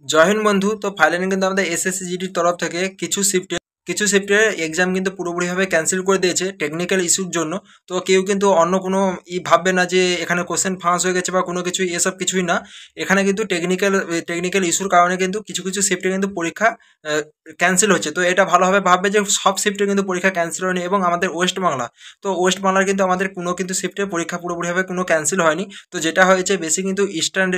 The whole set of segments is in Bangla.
জয় হিন্দ বন্ধু। তো ফাইনালি কিন্তু আমাদের এসএসসি জিডির তরফ থেকে কিছু শিফটের এক্সাম কিন্তু পুরোপুরিভাবে ক্যান্সেল করে দিয়েছে টেকনিক্যাল ইস্যুর জন্য। তো কেউ কিন্তু অন্য কোনো ভাববে না যে এখানে কোশ্চেন ফাঁস হয়ে গেছে বা কোনো কিছু, এসব কিছুই না। এখানে কিন্তু টেকনিক্যাল ইস্যুর কারণে কিন্তু কিছু কিছু শিফটে কিন্তু পরীক্ষা ক্যান্সেল হচ্ছে। তো এটা ভালোভাবে ভাববে যে সব শিফটে কিন্তু পরীক্ষা ক্যান্সেল হয়নি, এবং আমাদের ওয়েস্ট বাংলা, তো ওয়েস্ট বাংলার কিন্তু আমাদের কোনো কিন্তু শিফটে পরীক্ষা পুরোপুরিভাবে কোনো ক্যান্সেল হয়নি। তো যেটা হয়েছে বেশি কিন্তু ইস্টার্ন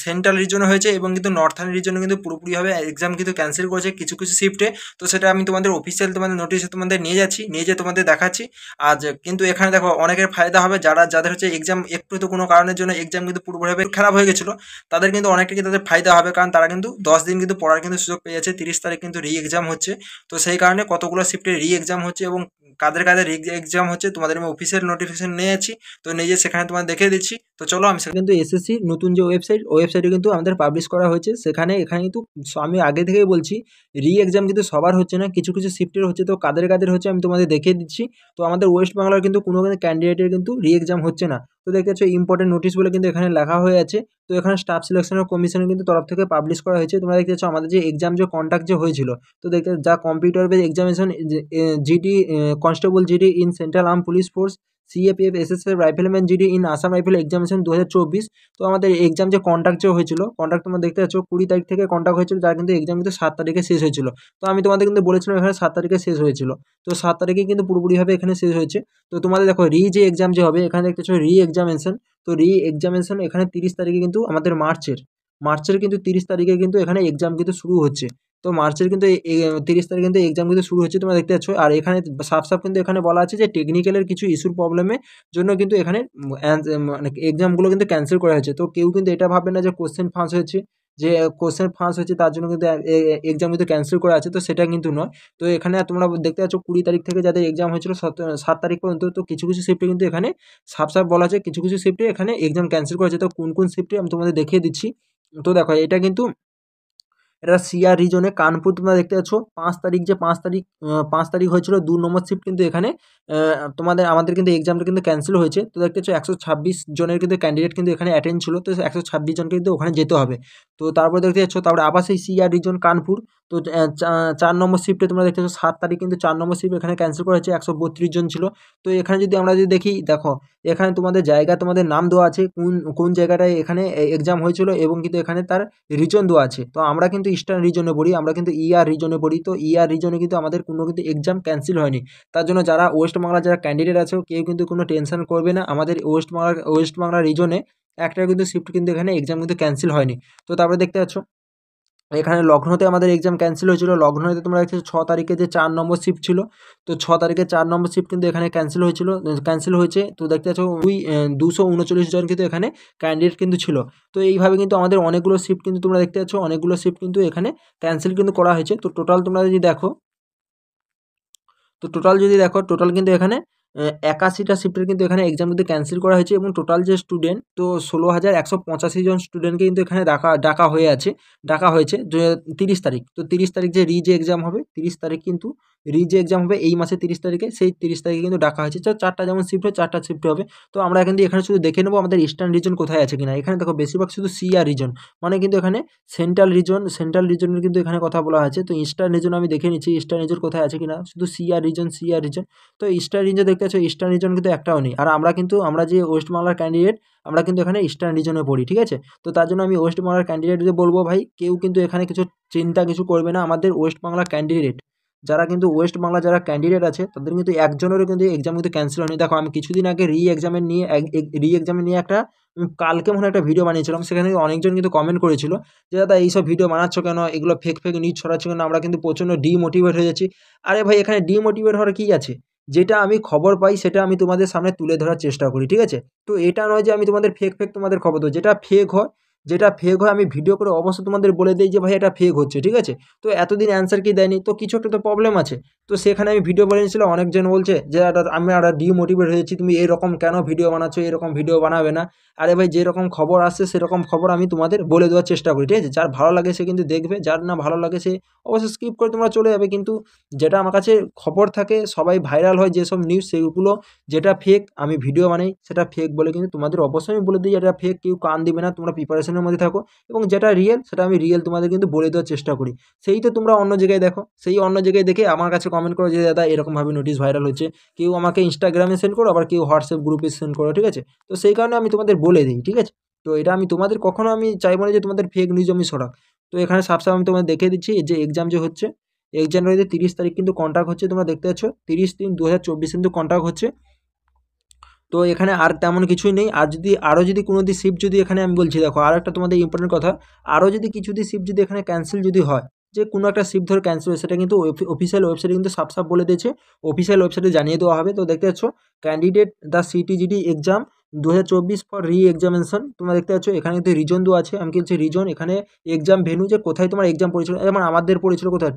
সেন্ট্রাল রিজনে হয়েছে, এবং কিন্তু নর্থার্ন রিজনে কিন্তু পুরোপুরিভাবে এক্সাম কিন্তু ক্যান্সেল করেছে কিছু কিছু শিফটে। তো সেটা আমি তোমাদের অফিসিয়াল তোমাদের নোটিশে তোমাদের নিয়ে যেয়ে তোমাদের দেখাচ্ছি। আজ কিন্তু এখানে দেখো অনেকের ফায়দা হবে, যাদের হচ্ছে এক্সাম একটু তো কোনো কারণের জন্য এক্সাম কিন্তু পুরোপুরিভাবে খারাপ হয়ে গেছিলো, তাদের কিন্তু অনেকটা কিন্তু তাদের ফায়দা হবে, কারণ তারা কিন্তু 10 দিন কিন্তু পড়ার কিন্তু সুযোগ পেয়ে যাচ্ছে। 30 তারিখ কিন্তু রি এক্সাম হচ্ছে। তো সেই কারণে কতগুলো শিফটে রি এক্সাম হচ্ছে, এবং কাদের কাদের রি এক্সাম হচ্ছে তোমাদের আমি অফিসিয়াল নোটিফিকেশন নিয়ে যাচ্ছি। তো নিজে সেখানে তোমার দেখিয়ে দিচ্ছি। তো চলো আমি কিন্তু এসএসসি নতুন যে ওয়েবসাইটে কিন্তু আমাদের পাবলিশ করা হয়েছে। এখানে কিন্তু আমি আগে থেকেই বলছি, রি এক্সাম কিন্তু সবার হচ্ছে না, কিছু কিছু শিফটের হচ্ছে। তো কাদের কাদের হচ্ছে আমি তোমাদের দেখিয়ে দিচ্ছি। তো আমাদের ওয়েস্ট বাংলার কিন্তু কোনো ক্যান্ডিডেটের কিন্তু রি এক্সাম হচ্ছে না। তো দেখতে পাচ্ছ ইম্পর্টেন্ট নোটিশ বলে কিন্তু এখানে লেখা হয়ে আছে। তো এখানে স্টাফ সিলেকশনের কমিশনের কিন্তু তরফ থেকে পাবলিশ করা হয়েছে। তোমরা দেখতে পাচ্ছ আমাদের যে এক্সাম যে কন্ডাক্ট যে হয়েছিল, তো দেখতে যা computer base examination GD constable GD in central arm police force CAPF SSF rifleman GD in Assam rifle examination 2024। তো আমাদের এক্সাম যে কন্ডাক্ট যে হয়েছিল, কন্ডাক্ট তোমরা দেখতে পাচ্ছ 20 তারিখ থেকে কন্ডাক্ট হয়েছিল, যার কিন্তু এক্সাম কিন্তু 7 তারিখে শেষ হয়েছিল। তো আমি তোমাদের কিন্তু বলেছিলাম এখানে 7 তারিখে শেষ হয়েছিল। তো 7 তারিখে কিন্তু পুরোপুরিভাবে এখানে শেষ হয়েছে। তো তোমাদের দেখো রি যে এক্সাম যে হবে, এখানে দেখতে পাচ্ছ রি এক্সামিনেশন। তো রি এক্সামিনেশন এখানে 30 তারিখে কিন্তু আমাদের মার্চের কিন্তু 30 তারিখে কিন্তু এখানে এক্সাম কিন্তু শুরু হচ্ছে। তো মার্চের কিন্তু 30 তারিখে কিন্তু এক্সাম কিন্তু শুরু হচ্ছে, তোমরা দেখতে পাচ্ছ। আর এখানে সাফ কিন্তু এখানে বলা আছে যে টেকনিক্যালের কিছু ইস্যুর প্রবলেমের জন্য কিন্তু এখানে মানে এক্সামগুলো কিন্তু ক্যান্সেল করা হয়েছে। তো কেউ কিন্তু এটা ভাববে না যে কোশ্চেন ফাঁস হয়েছে তার জন্য কিন্তু এক্সাম কিন্তু ক্যান্সেল করা আছে, তো সেটা কিন্তু নয়। তো এখানে তোমরা দেখতে পাচ্ছ 20 তারিখ থেকে যাদের এক্সাম হয়েছিল 7 তারিখ পর্যন্ত, তো কিছু কিছু শিফটে কিন্তু এখানে সাফ বলা আছে কিছু কিছু শিফটে এখানে এক্সাম ক্যান্সেল করা হয়েছে। তো কোন কোন শিফটে আমি তোমাদের দেখিয়ে দিচ্ছি। তো দেখো এটা সিআর রিজনে কানপুর তোমরা দেখতে পাচ্ছ 5 তারিখ, যে 5 তারিখ হয়েছিল 2 নম্বর শিফট কিন্তু এখানে আমাদের কিন্তু এক্সামটা কিন্তু ক্যান্সেল হয়েছে। তো দেখতে পাচ্ছ 126 জনের কিন্তু ক্যান্ডিডেট কিন্তু এখানে অ্যাটেন্ড ছিল, তো 126 জনকে কিন্তু ওখানে যেতে হবে। তো তারপরে দেখতে পাচ্ছ তারপরে আবার সেই সিআর রিজন কানপুর। তো 4 নম্বর শিফটে তোমরা দেখতে পাচ্ছ 7 তারিখ কিন্তু 4 নম্বর শিফট এখানে ক্যান্সেল করা হয়েছে, 132 জন ছিল। তো এখানে যদি আমরা দেখি, দেখো এখানে তোমাদের জায়গা তোমাদের নাম দেওয়া আছে, কোন কোন জায়গাটায় এখানে এক্সাম হয়েছিল, এবং কিন্তু এখানে তার রিজন দেওয়া আছে। তো আমরা কিন্তু ইস্টার্ন রিজনে পড়ি, আমরা কিন্তু ইআর রিজনে পড়ি। তো ইআর রিজনে কিন্তু আমাদের কোনো কিন্তু এক্সাম ক্যান্সেল হয়নি। তার জন্য যারা ওয়েস্ট বাংলার যারা ক্যান্ডিডেট আছে কেউ কিন্তু কোনো টেনশন করবে না, আমাদের ওয়েস্ট বাংলা রিজনে একটা কিন্তু শিফট কিন্তু এখানে এক্সাম কিন্তু ক্যান্সেল হয়নি। তো তারপরে দেখতে পাচ্ছ এখানে লখনৌতে আমাদের এক্সাম ক্যান্সেল হয়েছিল। লখনৌতে তোমরা দেখছো 6 তারিখে যে 4 নম্বর শিফট ছিল, তো 6 তারিখে 4 নম্বর শিফট কিন্তু এখানে ক্যান্সেল হয়েছে। তো দেখতে পাচ্ছ 239 জন কিন্তু এখানে ক্যান্ডিডেট কিন্তু ছিল। তো এইভাবে কিন্তু আমাদের অনেকগুলো শিফট কিন্তু তোমরা দেখতে পাচ্ছ, অনেকগুলো শিফট কিন্তু এখানে ক্যান্সেল কিন্তু করা হয়েছে। তো টোটাল তোমরা যদি দেখো, টোটাল কিন্তু এখানে 81টা শিফটের কিন্তু এখানে এক্সাম কিন্তু ক্যান্সেল করা হয়েছে, এবং টোটাল যে স্টুডেন্ট, তো 16,185 জন স্টুডেন্টকে কিন্তু এখানে ডাকা হয়েছে 30 তারিখ। তো 30 তারিখ যে এক্সাম হবে, 30 তারিখ কিন্তু এক্সাম হবে এই মাসে 30 তারিখে, সেই 30 তারিখে কিন্তু ডাকা হয়েছে। তো 4টা যেমন শিফট হয় 4টা শিফট হবে। তো আমরা কিন্তু এখানে শুধু দেখে নেবো আমাদের ইস্টার্ন রিজন কোথায় আছে কিনা। এখানে দেখো বেশিরভাগ শুধু সিআর রিজন, মানে কিন্তু এখানে সেন্ট্রাল রিজনের কিন্তু এখানে কথা বলা আছে। তো ইস্টার্ন রিজন আমি দেখে নিচ্ছি ইস্টার্ন রিজন কোথায় আছে কিনা, শুধু সিআর রিজন। তো ইস্টার্ন রিজন দেখতে পাচ্ছ, ইস্টার্ন রিজন কিন্তু একটাও নেই। আর আমরা যে ওয়েস্ট বাংলার ক্যান্ডিডেট, আমরা কিন্তু এখানে ইস্টার্ন রিজনে পড়ি, ঠিক আছে। তো তার জন্য আমি ওয়েস্ট বাংলার ক্যান্ডিডেটকে বলবো, ভাই কেউ কিন্তু এখানে কিছু করবে না। আমাদের ওয়েস্ট বাংলার ক্যান্ডিডেট যারা কিন্তু ওয়েস্ট বাংলা যারা ক্যান্ডিডেট আছে, তাদের কিন্তু একজনেরও কিন্তু এক্সাম কিন্তু ক্যান্সেল হয়নি। দেখো আমি কিছুদিন আগে রি এক্সামের নিয়ে একটা কালকে মনে হয় একটা ভিডিও বানিয়েছিলাম, সেখানে অনেকজন কিন্তু কমেন্ট করেছিল যে দাদা এইসব ভিডিও বানাচ্ছ কেন, এগুলো ফেক নিউজ ছড়াচ্ছ কেন, আমরা কিন্তু প্রচণ্ড ডিমোটিভেট হয়ে যাচ্ছি। আরে ভাই এখানে ডিমোটিভেট হওয়ার কী আছে, যেটা আমি খবর পাই সেটা আমি তোমাদের সামনে তুলে ধরার চেষ্টা করি, ঠিক আছে। তো এটা নয় যে আমি তোমাদের ফেক তোমাদের খবর দেবো। যেটা ফেক হয় আমি ভিডিও করে অবশ্যই তোমাদের বলে দিই যে ভাই এটা ফেক হচ্ছে, ঠিক আছে। তো এতদিন অ্যান্সার কি দেয়নি, তো কিছু একটা তো প্রবলেম আছে। তো সেখানে আমি ভিডিও বানিয়েছিলাম, অনেকজন বলছে যে আমি একটা ডিমোটিভেট হয়েছি, তুমি এরকম কেন ভিডিও বানাচ্ছো, এরকম ভিডিও বানাবে না। আরে ভাই, যেরকম খবর আসছে সেরকম খবর আমি তোমাদের বলে দেওয়ার চেষ্টা করি, ঠিক আছে? যার ভালো লাগে সে কিন্তু দেখবে, যার না ভালো লাগে সে অবশ্যই স্কিপ করে তোমরা চলে যাবে। কিন্তু যেটা আমার কাছে খবর থাকে, সবাই ভাইরাল হয় যেসব নিউজ, সেগুলো যেটা ফেক আমি ভিডিও বানাই সেটা ফেক বলে কিন্তু তোমাদের অবশ্যই আমি বলে দিই, এটা ফেক, কেউ কান দিবে না, তোমরা প্রিপারেশনের মধ্যে থাকো। এবং যেটা রিয়েল সেটা আমি রিয়েল তোমাদের কিন্তু বলে দেওয়ার চেষ্টা করি। সেই তো তোমরা অন্য জায়গায় দেখো, সেই অন্য জায়গায় দেখে আমার কাছে কমেন্ট করো যে দাদা এরকমভাবে নোটিশ ভাইরাল হচ্ছে। কেউ আমাকে ইনস্টাগ্রামে সেন্ড করো, আবার কেউ হোয়াটসঅ্যাপ গ্রুপে সেন্ড করো, ঠিক আছে? তো সেই কারণে আমি তোমাদের বলে দিই, ঠিক আছে? তো এটা আমি তোমাদের কখনো আমি চাইবো না যে তোমাদের ফেক নিউজ আমি ছড়াক। তো এখানে সাবসাব আমি তোমাদের দেখিয়ে দিচ্ছি যে এক্সাম যে হচ্ছে, 1 জানুয়ারিতে 30 তারিখ কিন্তু কন্ট্যাক্ট হচ্ছে, তোমরা দেখতে পাচ্ছ 30/3/2024 কিন্তু কন্ট্যাক্ট হচ্ছে। তো এখানে আর তেমন কিছুই নেই। আর যদি আরও যদি কোনো দিন শিফট যদি এখানে আমি বলছি, দেখো আর একটা তোমাদের ইম্পর্টেন্ট কথা, আরও যদি কিছু দিন শিফট যদি এখানে ক্যান্সেল যদি হয়, যে কোনো একটা শিফট ধরে ক্যান্সেল হয়, সেটা কিন্তু অফিসিয়াল ওয়েবসাইটে কিন্তু সাফ সাফ বলে দিয়েছে, অফিসিয়াল ওয়েবসাইটে জানিয়ে দেওয়া হবে। তো দেখতে পাচ্ছ ক্যান্ডিডেট দ্য সিটিজিডি এক্সাম 2024 ফর রি এক্সামিনেশন, তোমরা দেখতে পাচ্ছ এখানে কিন্তু রিজন দেওয়া আছে। আমি কিন্তু রিজন এখানে এক্সাম ভেন্যু, যে কোথায় তোমার এক্সাম পড়েছিল, যেমন আমাদের পড়েছিল কোথায়,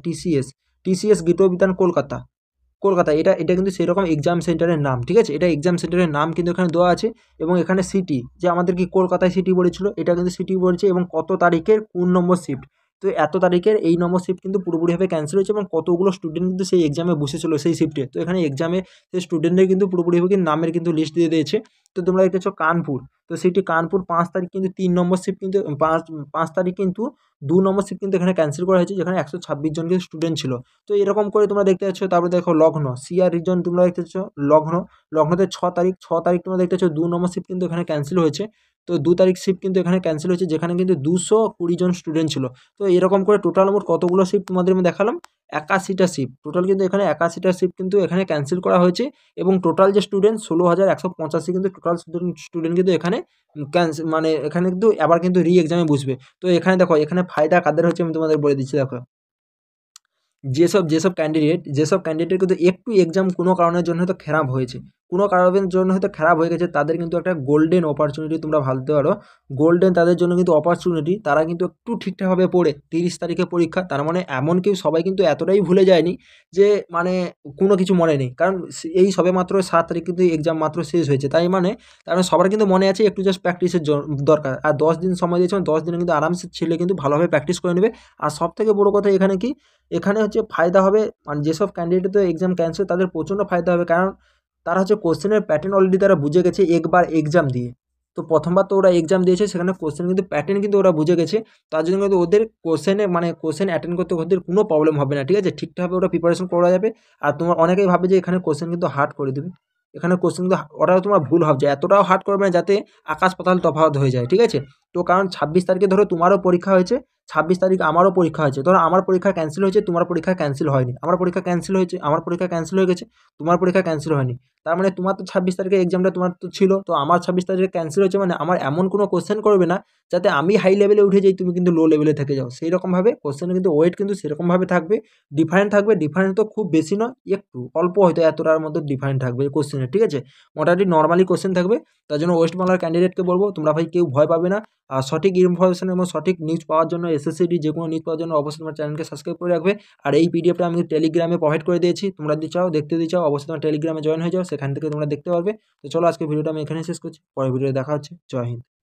টিসিএস গীত বিতান কলকাতা, এটা এটা কিন্তু সেরকম এক্সাম সেন্টারের নাম, ঠিক আছে? এটা এক্সাম সেন্টারের নাম কিন্তু এখানে দেওয়া আছে। এবং এখানে সিটি, যে আমাদের কি কলকাতায় সিটি পড়েছিল, এটা কিন্তু সিটি পড়েছে, এবং কত তারিখের কোন নম্বর শিফট। তো এত তারিখের এই নম্বর শিফট কিন্তু পুরোপুরিভাবে ক্যান্সেল হয়েছে, এবং কতগুলো স্টুডেন্ট কিন্তু সেই এক্সামে বসেছিল সেই শিফটে। তো এখানে এক্সামে সেই স্টুডেন্টদের কিন্তু পুরোপুরিভাবে নামের কিন্তু লিস্ট দিয়ে দিয়েছে। তো তোমরা দেখতেছো কানপুর, তো সিটি কানপুর 5 তারিখ কিন্তু 3 নম্বর শিফট কিন্তু 5 তারিখ কিন্তু 2 নম্বর শিফট কিন্তু এখানে ক্যান্সেল করা হয়েছে, যেখানে 126 জন কিন্তু স্টুডেন্ট ছিল। তো এরকম করে তোমরা দেখতে পাচ্ছ। তারপরে দেখো লগ্ন, সিআর রিজন তোমরা দেখতে পাচ্ছ, লগ্ন, লগ্নতে 6 তারিখ তোমরা দেখতে পাচ্ছ 2 নম্বর শিফট কিন্তু এখানে ক্যান্সেল হয়েছে। তো 2 তারিখ শিফট কিন্তু এখানে ক্যান্সেল হয়েছে, যেখানে কিন্তু 220 জন স্টুডেন্ট ছিল। তো এরকম করে টোটাল মোট কতগুলো শিফট তোমাদের আমি দেখালাম, 81টা শিফট টোটাল কিন্তু এখানে 81টা শিফট কিন্তু এখানে ক্যান্সেল করা হয়েছে। এবং টোটাল যে স্টুডেন্ট 16,185 কিন্তু টোটাল স্টুডেন্ট কিন্তু এখানে ক্যান্সেল, মানে এখানে কিন্তু আবার কিন্তু রি এক্সামে বসবে। তো এখানে দেখো, এখানে ফায়দা কাদের হচ্ছে আমি তোমাদের বলে দিচ্ছি। দেখো, যেসব ক্যান্ডিডেট কিন্তু একটু এক্সাম কোনো কারণের জন্য হয়তো খারাপ হয়েছে, কোনো কারণের জন্য হয়তো খারাপ হয়ে গেছে, তাদের কিন্তু একটা গোল্ডেন অপরচুনিটি তোমরা ভাবতে পারো। গোল্ডেন তাদের জন্য কিন্তু অপরচুনিটি, তারা কিন্তু একটু ঠিকঠাকভাবে পড়ে 30 তারিখে পরীক্ষা, তার মানে এমন কেউ সবাই কিন্তু এতটাই ভুলে যায়নি যে মানে কোনো কিছু মনে নেই। কারণ এই সবে মাত্র 7 তারিখ কিন্তু এক্সাম মাত্র শেষ হয়েছে, তার মানে সবার কিন্তু মনে আছে, একটু জাস্ট প্র্যাকটিসের দরকার। আর 10 দিন সময় দিয়েছে, 10 দিনে কিন্তু আরামসে ছেলে কিন্তু ভালোভাবে প্র্যাকটিস করে নেবে। আর সব থেকে বড় কথা এখানে কি, এখানে হচ্ছে ফায়দা হবে, মানে যেসব ক্যান্ডিডেট তো এক্সাম ক্যান্সেল, তাদের প্রচণ্ড ফায়দা হবে। কারণ তারা হচ্ছে কোশ্চেনের প্যাটার্ন অলরেডি তারা বুঝে গেছে একবার এক্সাম দিয়ে। তো প্রথমবার তো ওরা এক্সাম দিয়েছে, সেখানে কোশ্চেন কিন্তু প্যাটার্ন কিন্তু ওরা বুঝে গেছে। তার জন্য কিন্তু ওদের কোশ্চেন অ্যাটেন্ড করতে ওদের কোনো প্রবলেম হবে না, ঠিক আছে? ঠিকঠাকভাবে ওরা প্রিপারেশন করা যাবে। আর তোমার অনেকেই ভাবে যে এখানে কোশ্চেন কিন্তু হার্ড করে দেবে, এখানে কোশ্চেন কিন্তু ওরাও তোমার ভুল ভাবছে, এতটাও হার্ড করবে না যাতে আকাশ পাতাল তফাৎ হয়ে যায়, ঠিক আছে? তো কারণ 26 তারিখে ধরো তোমারও পরীক্ষা হয়েছে, 26 তারিখ আমারও পরীক্ষা হয়েছে, ধরো আমার পরীক্ষা ক্যান্সেল হয়েছে, তোমার পরীক্ষা ক্যান্সেল হয়নি, আমার পরীক্ষা ক্যান্সেল হয়েছে, আমার পরীক্ষা ক্যান্সেল হয়ে গেছে, তোমার পরীক্ষা ক্যান্সেল হয়নি। তার মানে তোমার তো 26 তারিখে এক্সামটা তোমার তো ছিল, তো আমার 26 তারিখে ক্যান্সেল হয়েছে, মানে আমার এমন কোনো কোশ্চেন করবে না যাতে আমি হাই লেভেলে উঠে যাই, তুমি কিন্তু লো লেভেলে থেকে যাও। সেই রকমভাবে কোশ্চেনের কিন্তু ওয়েট কিন্তু সেরকমভাবে থাকবে, ডিফারেন্ট থাকবে। ডিফারেন্ট তো খুব বেশি নয়, একটু অল্প হয়তো এতটার মধ্যে ডিফারেন্ট থাকবে কোশ্চেনের, ঠিক আছে? মোটামুটি নর্মালি কোশ্চেন থাকবে। তার জন্য ওয়েস্ট বাংলার ক্যান্ডিডেটকে বলবো, তোমরা ভাই কেউ ভয় পাবে না। আর সঠিক ইনফরমেশন এবং সঠিক নিউজ পাওয়ার জন্য, এসএসসিডি যে কোনো নিউজ পাওয়ার জন্য অবশ্যই তোমার চ্যানেলকে সাবস্ক্রাইব করে রাখবে। আর এই পিডিএফটা আমি টেলিগ্রামে প্রোভাইড করে দিয়েছি, তোমরা যদি চাও দেখতে চাও অবশ্যই তোমার টেলিগ্রামে জয়েন হয়ে যাও, সেখান থেকে তোমরা দেখতে পারবে। তো চলো, আজকে ভিডিওটা আমি এখানে শেষ করছি, পরের ভিডিওতে দেখা হচ্ছে। জয় হিন্দ।